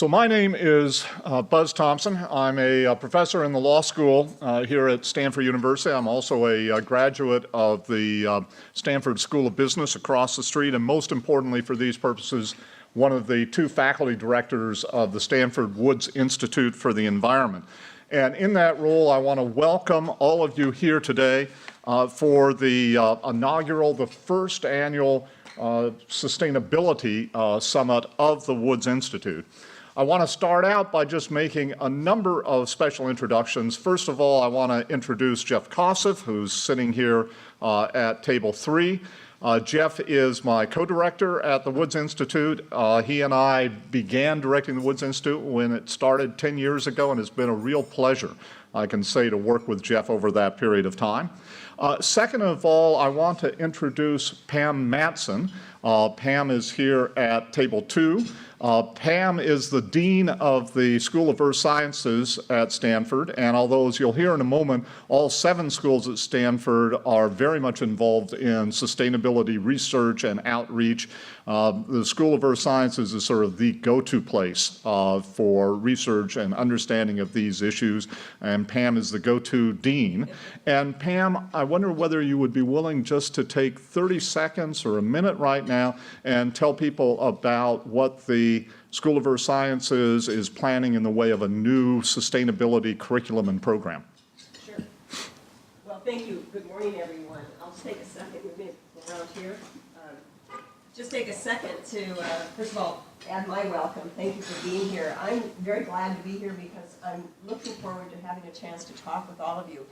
So my name is Buzz Thompson. I'm a professor in the law school here at Stanford University. I'm also a graduate of the Stanford School of Business across the street, and most importantly for these purposes, one of the two faculty directors of the Stanford Woods Institute for the Environment. And in that role, I want to welcome all of you here today for the inaugural, the first annual Sustainability Summit of the Woods Institute. I want to start out by just making a number of special introductions. First of all, I want to introduce Jeff Kossoff, who's sitting here at table 3. Jeff is my co-director at the Woods Institute. He and I began directing the Woods Institute when it started 10 years ago, and it's been a real pleasure, I can say, to work with Jeff over that period of time. Second of all, I want to introduce Pam Matson. Pam is here at table 2. Pam is the Dean of the School of Earth Sciences at Stanford, and although, as you'll hear in a moment, all 7 schools at Stanford are very much involved in sustainability research and outreach, the School of Earth Sciences is sort of the go-to place for research and understanding of these issues, and Pam is the go-to dean. And Pam, I wonder whether you would be willing just to take 30 seconds or a minute right now and tell people about what the School of Earth Sciences is planning in the way of a new sustainability curriculum and program. Sure. Well, thank you. Good morning, everyone. I'll just take a second. We've been around here. Just take a second to, first of all, add my welcome. Thank you for being here. I'm very glad to be here because I'm looking forward to having a chance to talk with all of you.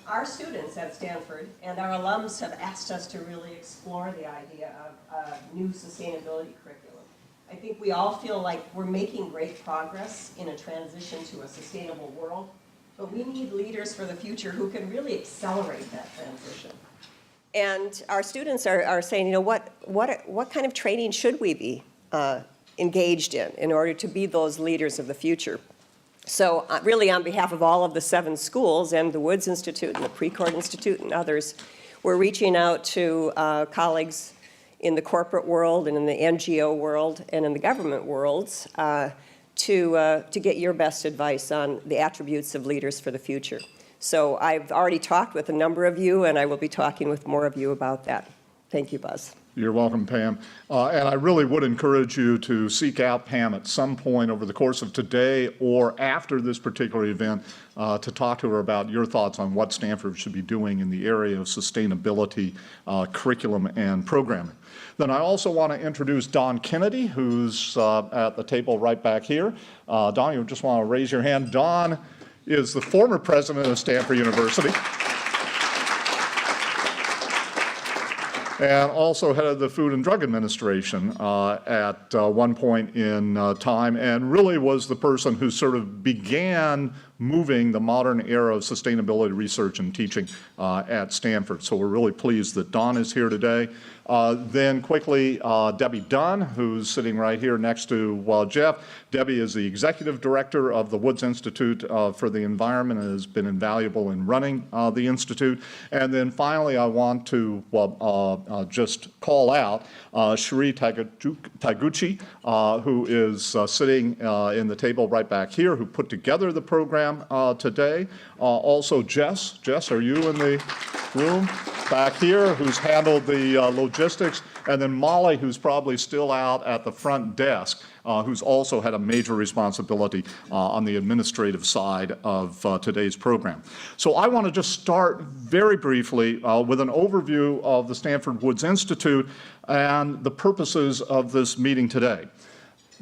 Our students at Stanford and our alums have asked us to really explore the idea of a new sustainability curriculum. I think we all feel like we're making great progress in a transition to a sustainable world, but we need leaders for the future who can really accelerate that transition. And our students are saying, you know, what kind of training should we be engaged in order to be those leaders of the future? So really on behalf of all of the 7 schools and the Woods Institute and the Precourt Institute and others, we're reaching out to colleagues in the corporate world and in the NGO world and in the government worlds to get your best advice on the attributes of leaders for the future. So I've already talked with a number of you, and I will be talking with more of you about that. Thank you, Buzz. You're welcome, Pam. And I really would encourage you to seek out Pam at some point over the course of today or after this particular event to talk to her about your thoughts on what Stanford should be doing in the area of sustainability curriculum and programming. Then I also want to introduce Don Kennedy, who's at the table right back here. Don, you just want to raise your hand. Don is the former president of Stanford University and also head of the Food and Drug Administration at one point in time, and really was the person who sort of began moving the modern era of sustainability research and teaching at Stanford. So we're really pleased that Don is here today. Then quickly, Debbie Dunn, who's sitting right here next to Jeff. Debbie is the executive director of the Woods Institute for the Environment and has been invaluable in running the Institute. And then finally, I want to just call out Shri Taguchi, who is sitting in the table right back here, who put together the program today. Also Jess, are you in the room back here, who's handled the logistics, and then Molly, who's probably still out at the front desk, who's also had a major responsibility on the administrative side of today's program. So I want to just start very briefly with an overview of the Stanford Woods Institute and the purposes of this meeting today.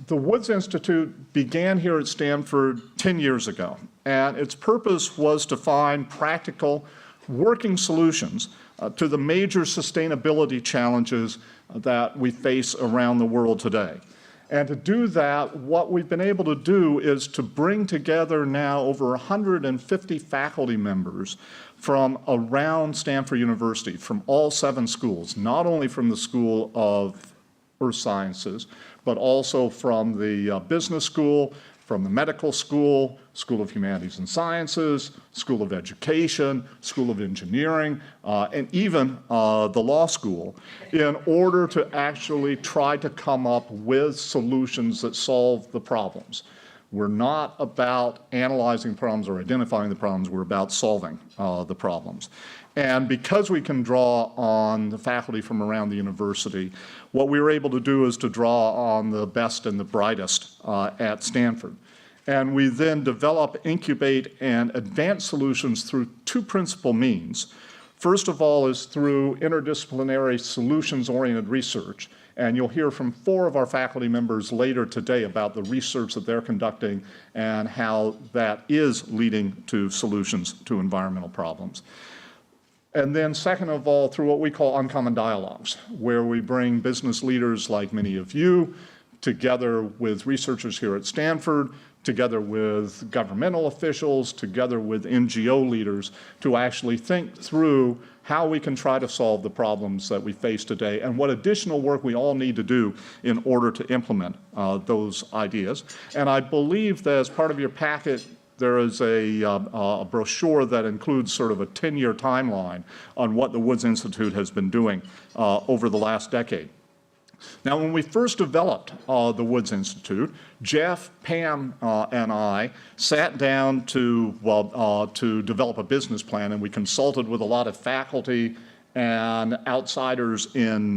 The Woods Institute began here at Stanford 10 years ago, and its purpose was to find practical working solutions to the major sustainability challenges that we face around the world today. And to do that, what we've been able to do is to bring together now over 150 faculty members from around Stanford University, from all 7 schools, not only from the School of Earth Sciences, but also from the business school, from the medical school, School of Humanities and Sciences, School of Education, School of Engineering, and even the law school, in order to actually try to come up with solutions that solve the problems. We're not about analyzing problems or identifying the problems, we're about solving the problems. And because we can draw on the faculty from around the university, what we were able to do is to draw on the best and the brightest at Stanford. And we then develop, incubate, and advance solutions through two principal means. First of all is through interdisciplinary solutions-oriented research. And you'll hear from 4 of our faculty members later today about the research that they're conducting and how that is leading to solutions to environmental problems. And then second of all, through what we call uncommon dialogues, where we bring business leaders like many of you together with researchers here at Stanford, together with governmental officials, together with NGO leaders, to actually think through how we can try to solve the problems that we face today and what additional work we all need to do in order to implement those ideas. And I believe that as part of your packet, there is a brochure that includes sort of a 10-year timeline on what the Woods Institute has been doing over the last decade. Now, when we first developed the Woods Institute, Jeff, Pam, and I sat down to develop a business plan, and we consulted with a lot of faculty and outsiders in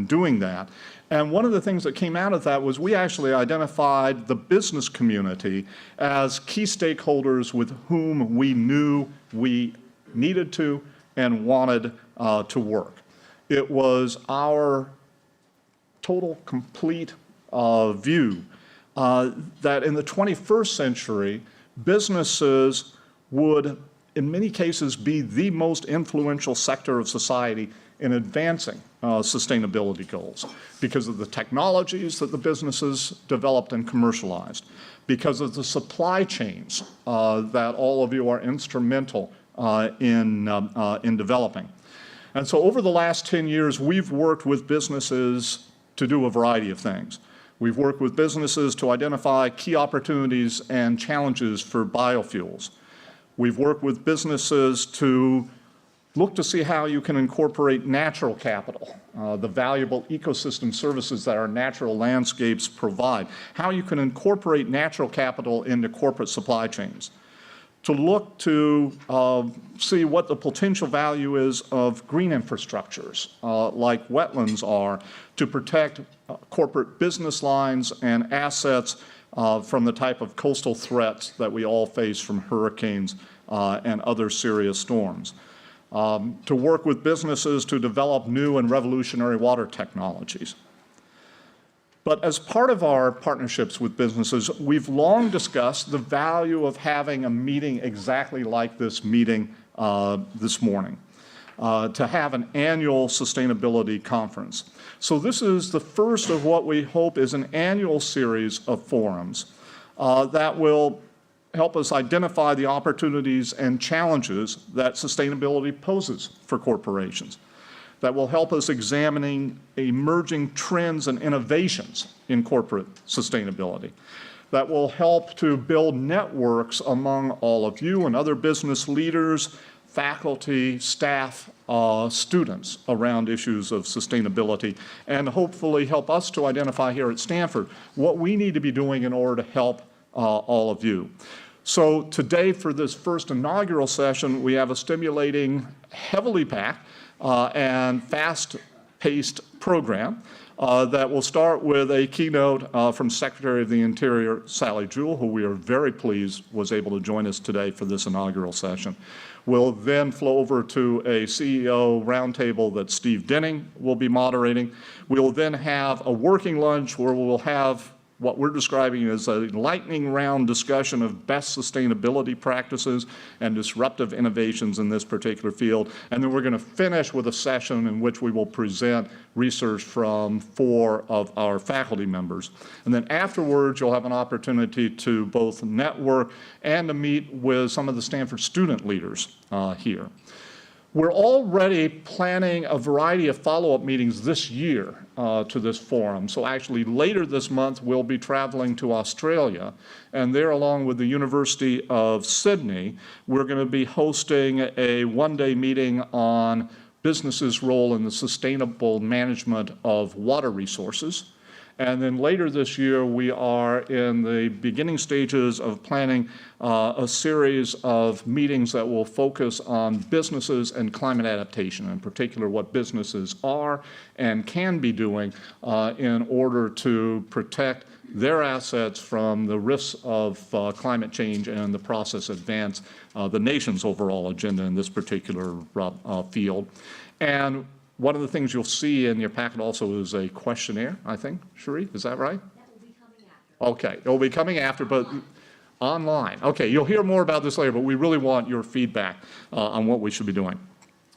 doing that. And one of the things that came out of that was we actually identified the business community as key stakeholders with whom we knew we needed to and wanted to work. It was our total, complete view that in the 21st century, businesses would, in many cases, be the most influential sector of society in advancing sustainability goals because of the technologies that the businesses developed and commercialized, because of the supply chains that all of you are instrumental in developing. And so over the last 10 years, we've worked with businesses to do a variety of things. We've worked with businesses to identify key opportunities and challenges for biofuels. We've worked with businesses to look to see how you can incorporate natural capital, the valuable ecosystem services that our natural landscapes provide, how you can incorporate natural capital into corporate supply chains, to look to see what the potential value is of green infrastructures, like wetlands are, to protect corporate business lines and assets from the type of coastal threats that we all face from hurricanes and other serious storms. To work with businesses to develop new and revolutionary water technologies. But as part of our partnerships with businesses, we've long discussed the value of having a meeting exactly like this meeting this morning, to have an annual sustainability conference. So this is the first of what we hope is an annual series of forums that will help us identify the opportunities and challenges that sustainability poses for corporations, that will help us examining emerging trends and innovations in corporate sustainability, that will help to build networks among all of you and other business leaders, faculty, staff, students around issues of sustainability, and hopefully help us to identify here at Stanford what we need to be doing in order to help all of you. So today, for this first inaugural session, we have a stimulating, heavily packed, and fast-paced program that will start with a keynote from Secretary of the Interior Sally Jewell, who we are very pleased was able to join us today for this inaugural session. We'll then flow over to a CEO roundtable that Steve Denning will be moderating. We'll then have a working lunch where we'll have what we're describing as a lightning round discussion of best sustainability practices and disruptive innovations in this particular field. And then we're going to finish with a session in which we will present research from 4 of our faculty members. And then afterwards, you'll have an opportunity to both network and to meet with some of the Stanford student leaders here. We're already planning a variety of follow-up meetings this year to this forum. So actually later this month, we'll be traveling to Australia. And there, along with the University of Sydney, we're going to be hosting a one-day meeting on businesses' role in the sustainable management of water resources. And then later this year, we are in the beginning stages of planning a series of meetings that will focus on businesses and climate adaptation, in particular what businesses are and can be doing in order to protect their assets from the risks of climate change and in the process advance the nation's overall agenda in this particular field. And one of the things you'll see in your packet also is a questionnaire, I think. Cherie, is that right? That will be coming after. Okay, it will be coming after, but online. Okay, you'll hear more about this later, but we really want your feedback on what we should be doing.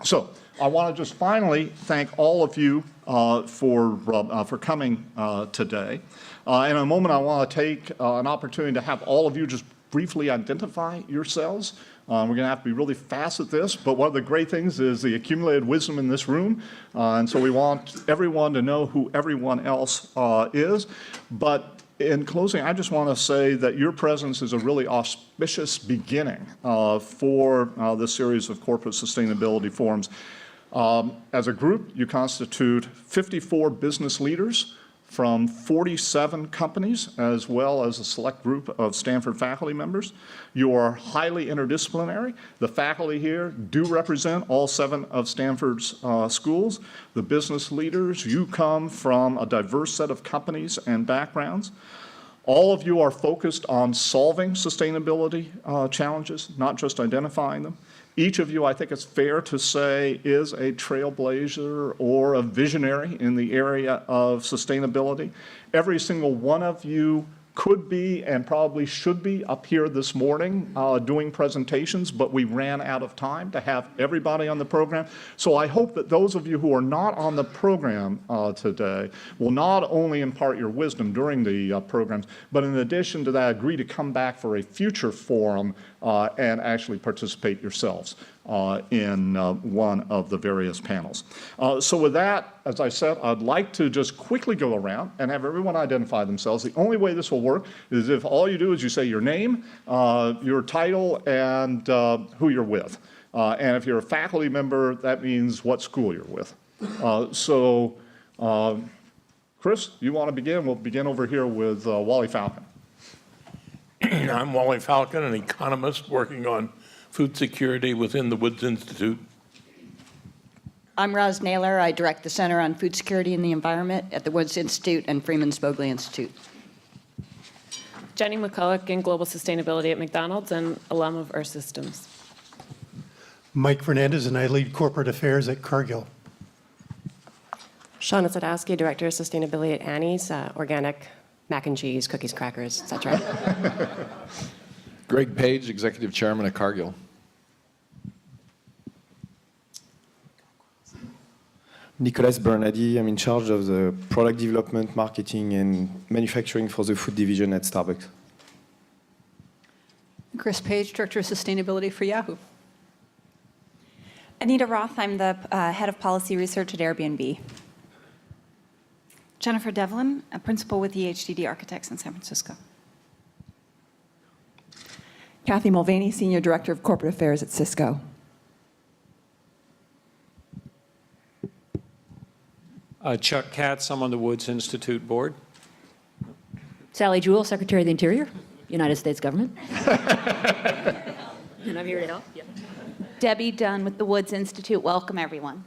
So I want to just finally thank all of you for coming today. In a moment, I want to take an opportunity to have all of you just briefly identify yourselves. We're going to have to be really fast at this, but one of the great things is the accumulated wisdom in this room, and so we want everyone to know who everyone else is. But in closing, I just want to say that your presence is a really auspicious beginning for this series of corporate sustainability forums. As a group, you constitute 54 business leaders from 47 companies, as well as a select group of Stanford faculty members. You are highly interdisciplinary. The faculty here do represent all 7 of Stanford's schools. The business leaders, you come from a diverse set of companies and backgrounds. All of you are focused on solving sustainability challenges, not just identifying them. Each of you, I think it's fair to say, is a trailblazer or a visionary in the area of sustainability. Every single one of you could be and probably should be up here this morning doing presentations, but we ran out of time to have everybody on the program. So I hope that those of you who are not on the program today will not only impart your wisdom during the programs, but in addition to that, agree to come back for a future forum and actually participate yourselves in one of the various panels. So with that, as I said, I'd like to just quickly go around and have everyone identify themselves. The only way this will work is if all you do is you say your name, your title, and who you're with. And if you're a faculty member, that means what school you're with. Chris, you want to begin? We'll begin over here with Wally Falcon. I'm Wally Falcon, an economist working on food security within the Woods Institute. I'm Roz Naylor. I direct the Center on Food Security and the Environment at the Woods Institute and Freeman Spogli Institute. Jenny McCulloch in Global Sustainability at McDonald's and alum of Earth Systems. Mike Fernandez, and I lead corporate affairs at Cargill. Shauna Sadowski, Director of Sustainability at Annie's, organic mac and cheese, cookies, crackers, etc. Greg Page, Executive Chairman at Cargill. Nicolas Bernardi, I'm in charge of the product development, marketing, and manufacturing for the food division at Starbucks. Chris Page, Director of Sustainability for Yahoo. Anita Roth, I'm the Head of Policy Research at Airbnb. Jennifer Devlin, a Principal with the HDD Architects in San Francisco. Kathy Mulvaney, Senior Director of Corporate Affairs at Cisco. Chuck Katz, I'm on the Woods Institute board. Sally Jewell, Secretary of the Interior, United States Government. And I'm here to help. Yep. Debbie Dunn with the Woods Institute. Welcome, everyone.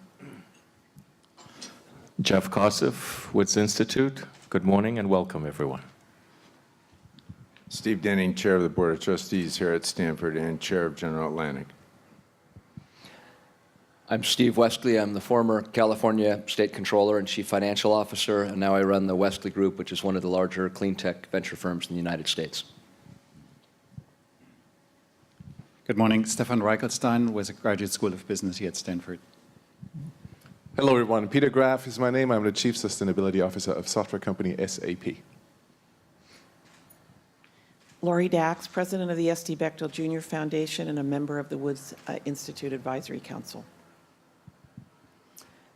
Jeff Kossoff, Woods Institute. Good morning and welcome, everyone. Steve Denning, Chair of the Board of Trustees here at Stanford and Chair of General Atlantic. I'm Steve Westley. I'm the former California State Controller and Chief Financial Officer, and now I run the Westley Group, which is one of the larger clean tech venture firms in the United States. Good morning. Stefan Reichelstein with the Graduate School of Business here at Stanford. Hello, everyone. Peter Graff is my name. I'm the Chief Sustainability Officer of software company SAP. Laurie Dax, President of the S.D. Bechtel Jr. Foundation and a member of the Woods Institute Advisory Council.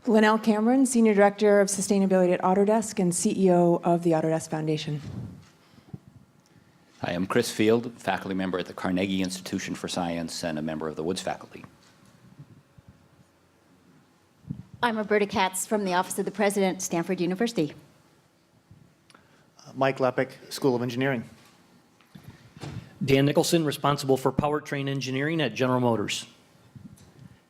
Linnell Cameron, Senior Director of Sustainability at Autodesk and CEO of the Autodesk Foundation. Hi, I'm Chris Field, faculty member at the Carnegie Institution for Science and a member of the Woods faculty. I'm Roberta Katz from the Office of the President, Stanford University. Mike Lepic, School of Engineering. Dan Nicholson, responsible for powertrain engineering at General Motors.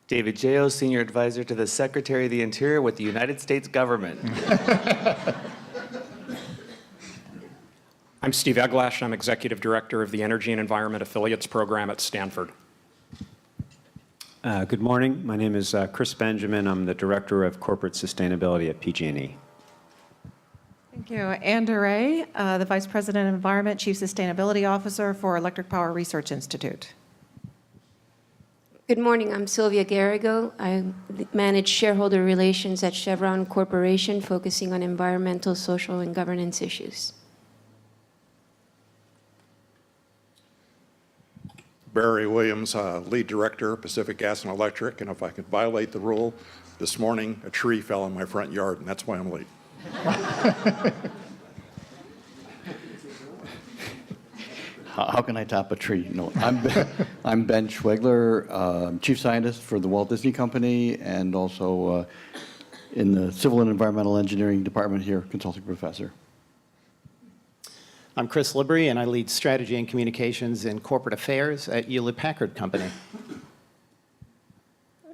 David Jao, Senior Advisor to the Secretary of the Interior with the United States Government. I'm Steve Eglash. I'm Executive Director of the Energy and Environment Affiliates Program at Stanford. Good morning. My name is Chris Benjamin. I'm the Director of Corporate Sustainability at PG&E. Thank you. Ann DeRay, the Vice President of Environment, Chief Sustainability Officer for Electric Power Research Institute. Good morning. I'm Sylvia Garrigo. I manage shareholder relations at Chevron Corporation, focusing on environmental, social, and governance issues. Barry Williams, Lead Director, Pacific Gas and Electric, and if I could violate the rule, this morning a tree fell in my front yard, and that's why I'm late. How can I top a tree? No, I'm Ben Schwegler, Chief Scientist for the Walt Disney Company, and also in the Civil and Environmental Engineering Department here, Consulting Professor. I'm Chris Libry, and I lead Strategy and Communications and Corporate Affairs at Hewlett-Packard Company.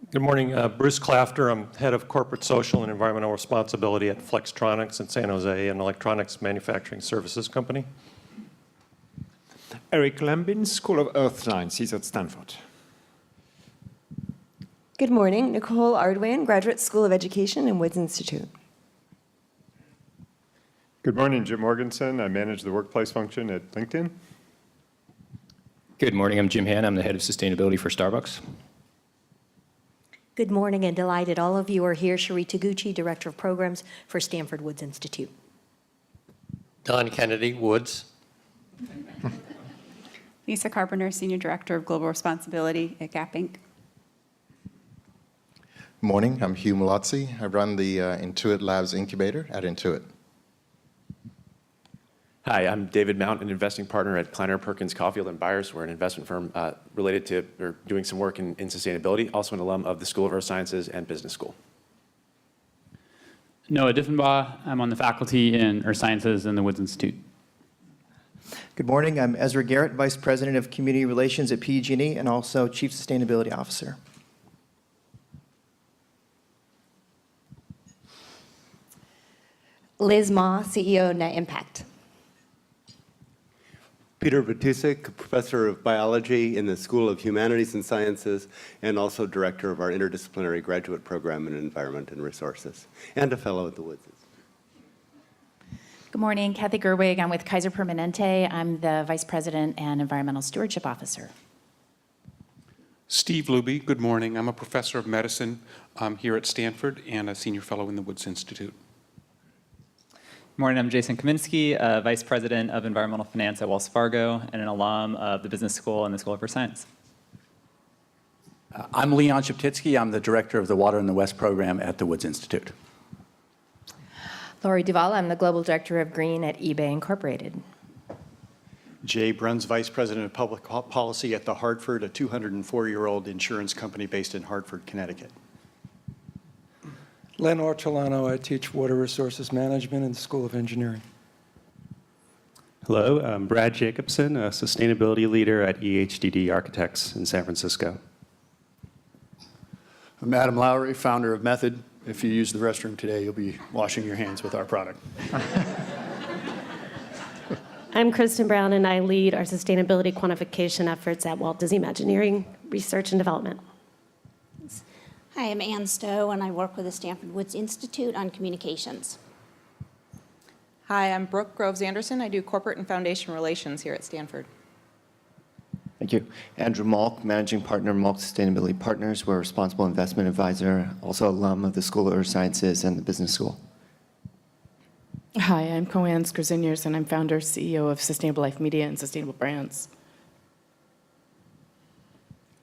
Good morning. Bruce Clafter. I'm Head of Corporate Social and Environmental Responsibility at Flextronics in San Jose, an electronics manufacturing services company. Eric Lambin, School of Earth Science. He's at Stanford. Good morning. Nicole Ardwain, Graduate School of Education and Woods Institute. Good morning, Jim Morganson. I manage the workplace function at LinkedIn. Good morning, I'm Jim Han. I'm the head of sustainability for Starbucks. Good morning and delighted all of you are here. Sheree Taguchi, Director of Programs for Stanford Woods Institute. Don Kennedy, Woods. Lisa Carpenter, Senior Director of Global Responsibility at Gap Inc. Morning, I'm Hugh Malazzi. I run the Intuit Labs Incubator at Intuit. Hi, I'm David Mount, an investing partner at Kleiner Perkins Caulfield & Byers. We're an investment firm related to, or doing some work in sustainability, also an alum of the School of Earth Sciences and Business School. Noah Diffenbaugh. I'm on the faculty in Earth Sciences and the Woods Institute. Good morning. I'm Ezra Garrett, Vice President of Community Relations at PG&E and also Chief Sustainability Officer. Liz Ma, CEO, Net Impact. Peter Batusik, Professor of Biology in the School of Humanities and Sciences, and also Director of our Interdisciplinary Graduate Program in Environment and Resources, and a Fellow at the Woods Institute. Good morning, Kathy Gerwig. I'm with Kaiser Permanente. I'm the Vice President and Environmental Stewardship Officer. Steve Luby, good morning. I'm a Professor of Medicine here at Stanford and a Senior Fellow in the Woods Institute. Good morning, I'm Jason Kaminsky, Vice President of Environmental Finance at Wells Fargo and an alum of the Business School and the School of Earth Science. I'm Leon Sheptitsky. I'm the Director of the Water in the West program at the Woods Institute. Lori Duval, I'm the Global Director of Green at eBay Incorporated. Jay Bruns, Vice President of Public Policy at The Hartford, a 204-year-old insurance company based in Hartford, Connecticut. Len Ortolano, I teach Water Resources Management in the School of Engineering. Hello, I'm Brad Jacobson, a sustainability leader at EHDD Architects in San Francisco. I'm Adam Lowry, founder of Method. If you use the restroom today, you'll be washing your hands with our product. I'm Kristen Brown, and I lead our sustainability quantification efforts at Walt Disney Imagineering Research and Development. Hi, I'm Ann Stowe, and I work with the Stanford Woods Institute on communications. Hi, I'm Brooke Groves Anderson. I do corporate and foundation relations here at Stanford. Thank you. Andrew Malk, Managing Partner, Malk Sustainability Partners. We're a responsible investment advisor, also alum of the School of Earth Sciences and the Business School. Hi, I'm Coanne Skrzyniars, and I'm founder, CEO of Sustainable Life Media and Sustainable Brands.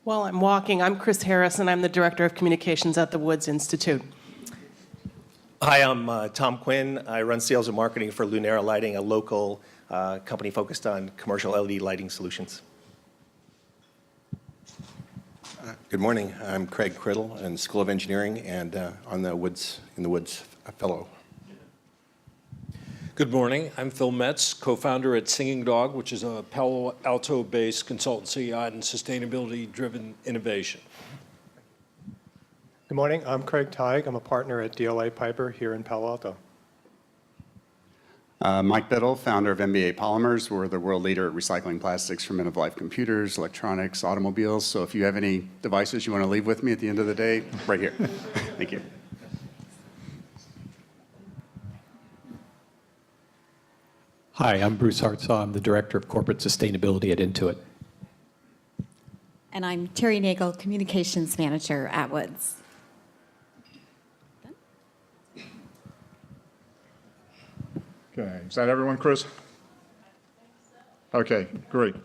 While I'm walking, I'm Chris Harris, and I'm the Director of Communications at the Woods Institute. Hi, I'm Tom Quinn. I run sales and marketing for Lunera Lighting, a local company focused on commercial LED lighting solutions. Good morning. I'm Craig Criddle in School of Engineering and on the Woods Fellow. Good morning. I'm Phil Metz, co-founder at Singing Dog, which is a Palo Alto-based consultancy on sustainability-driven innovation. Good morning. I'm Craig Teig. I'm a partner at DLA Piper here in Palo Alto. Mike Biddle, founder of MBA Polymers. We're the world leader at recycling plastics from end-of-life computers, electronics, automobiles. So if you have any devices you want to leave with me at the end of the day, right here. Thank you. Hi, I'm Bruce Hartsough. I'm the Director of Corporate Sustainability at Intuit. And I'm Terry Nagel, Communications Manager at Woods. Okay, is that everyone, Chris? Okay, great.